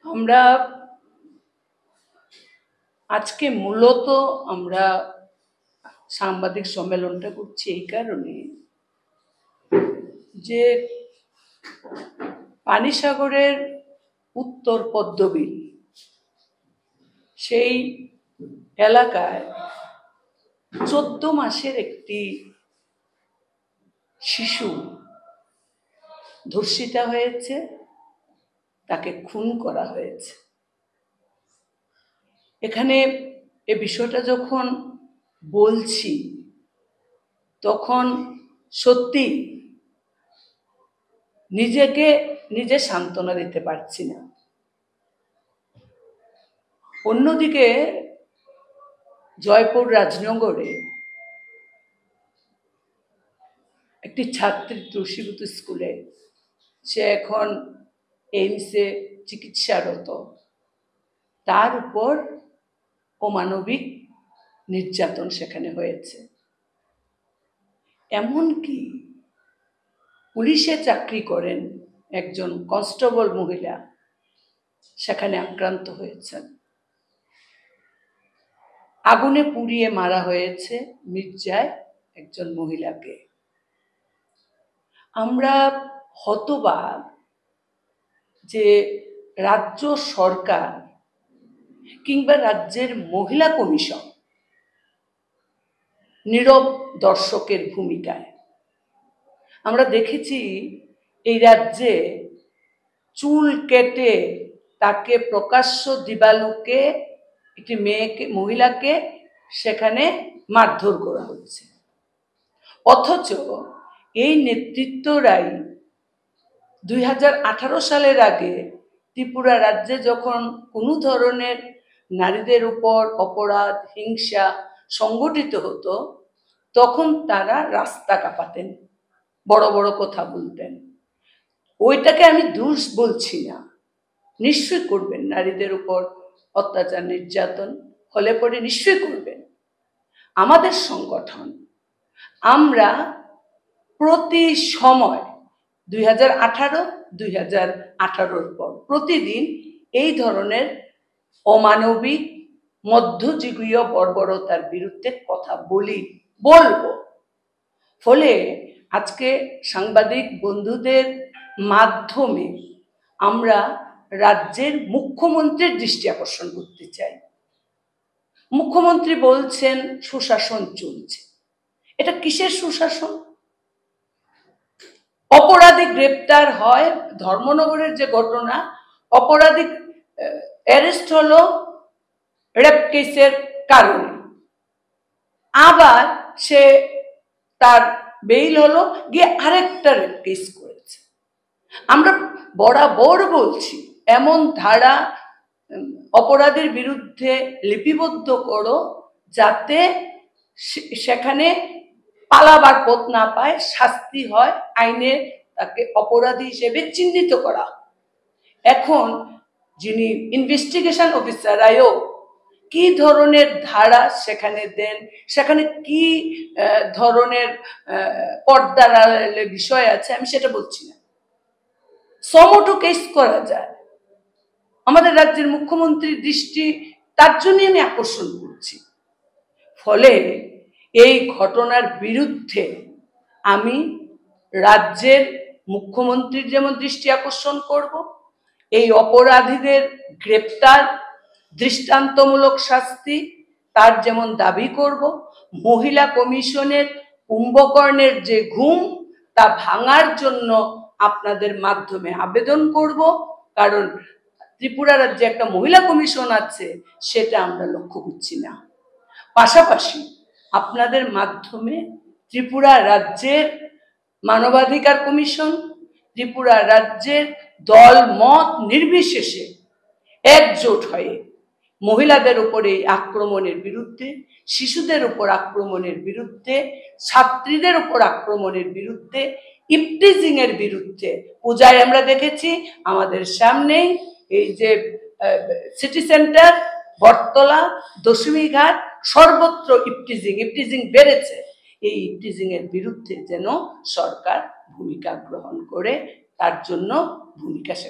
আমরা আজকে মূলত আমরা সাংবাদিক সম্মেলনটা করছি এই কারণে যে পানিসাগরের উত্তর পদ্মবিল সেই এলাকায় 14 মাসের একটি শিশু ধর্ষিতা হয়েছে, তাকে খুন করা হয়েছে। এখানে এই বিষয়টা যখন বলছি তখন সত্যি নিজেকে নিজে সান্ত্বনা দিতে পারছি না। অন্যদিকে জয়পুর রাজনগরে একটি ছাত্রী তুলসীবুত স্কুলে, সে এখন এইমসে চিকিৎসারত, তার উপর অমানবিক নির্যাতন সেখানে হয়েছে। এমনকি পুলিশে চাকরি করেন একজন কনস্টেবল মহিলা সেখানে আক্রান্ত হয়েছেন। আগুনে পুড়িয়ে মারা হয়েছে মির্জায় একজন মহিলাকে। আমরা হতবাক যে রাজ্য সরকার কিংবা রাজ্যের মহিলা কমিশন নীরব দর্শকের ভূমিকায়। আমরা দেখেছি এই রাজ্যে চুল কেটে তাকে প্রকাশ্য দিবালোকে একটি মহিলাকে সেখানে মারধর করা হচ্ছে, অথচ এই নেতৃত্বরাই 2018 সালের আগে ত্রিপুরা রাজ্যে যখন কোনো ধরনের নারীদের উপর অপরাধ হিংসা সংগঠিত হতো তখন তারা রাস্তা কাঁপাতেন, বড় বড় কথা বলতেন। ওইটাকে আমি দোষ বলছি না, নিশ্চয়ই করবেন, নারীদের উপর অত্যাচার নির্যাতন হলে পরে নিশ্চয়ই করবেন। আমাদের সংগঠন আমরা প্রতি সময় 2018-2018 পর প্রতিদিন এই ধরনের অমানবিক মধ্যযুগীয় বর্বরতার বিরুদ্ধে কথা বলবো। ফলে আজকে সাংবাদিক বন্ধুদের মাধ্যমে আমরা রাজ্যের মুখ্যমন্ত্রীর দৃষ্টি আকর্ষণ করতে চাই। মুখ্যমন্ত্রী বলছেন সুশাসন চলছে। এটা কিসের সুশাসন? অপরাধী গ্রেপ্তার হয়, ধর্মনগরের যে ঘটনা, অপরাধী অ্যারেস্ট হলো রেপ কেসের কারণে, আবার সে তার বেইল হলো, গিয়ে আরেকটা রেপ কেস করেছে। আমরা বরাবর বলছি এমন ধারা অপরাধের বিরুদ্ধে লিপিবদ্ধ করো যাতে সেখানে পালাবার পথ না পায়, শাস্তি হয়, আইনে তাকে অপরাধী হিসেবে চিহ্নিত করা। এখন যিনি ইনভেস্টিগেশন অফিসার আয়োগ কি ধরনের ধারা সেখানে দেন, সেখানে কি ধরনের পর্দার বিষয় আছে আমি সেটা বলছি না, সমটো কেস করা যায়। আমাদের রাজ্যের মুখ্যমন্ত্রীর দৃষ্টি তার জন্যই আমি আকর্ষণ করছি। ফলে এই ঘটনার বিরুদ্ধে আমি রাজ্যের মুখ্যমন্ত্রীর যেমন দৃষ্টি আকর্ষণ করব, এই অপরাধীদের গ্রেপ্তার, দৃষ্টান্তমূলক শাস্তি তার যেমন দাবি করব, মহিলা কমিশনের কুম্ভকর্ণের যে ঘুম তা ভাঙার জন্য আপনাদের মাধ্যমে আবেদন করব। কারণ ত্রিপুরা রাজ্যে একটা মহিলা কমিশন আছে, সেটা আমরা লক্ষ্য করছি না। পাশাপাশি আপনাদের মাধ্যমে ত্রিপুরা রাজ্যের মানবাধিকার কমিশন, ত্রিপুরা রাজ্যের দল মত নির্বিশেষে একজোট হয়ে মহিলাদের উপর এই আক্রমণের বিরুদ্ধে, শিশুদের উপর আক্রমণের বিরুদ্ধে, ছাত্রীদের উপর আক্রমণের বিরুদ্ধে, ইপটিজিং এর বিরুদ্ধে। পূজায় আমরা দেখেছি আমাদের সামনেই এই যে সিটি সেন্টার, বটতলা, দশমীঘাট, সর্বত্র ইপটিজিং বেড়েছে। এই ইভটিজিংয়ের বিরুদ্ধে যেন সরকার ভূমিকা গ্রহণ করে, তার জন্য ভূমিকা শেখা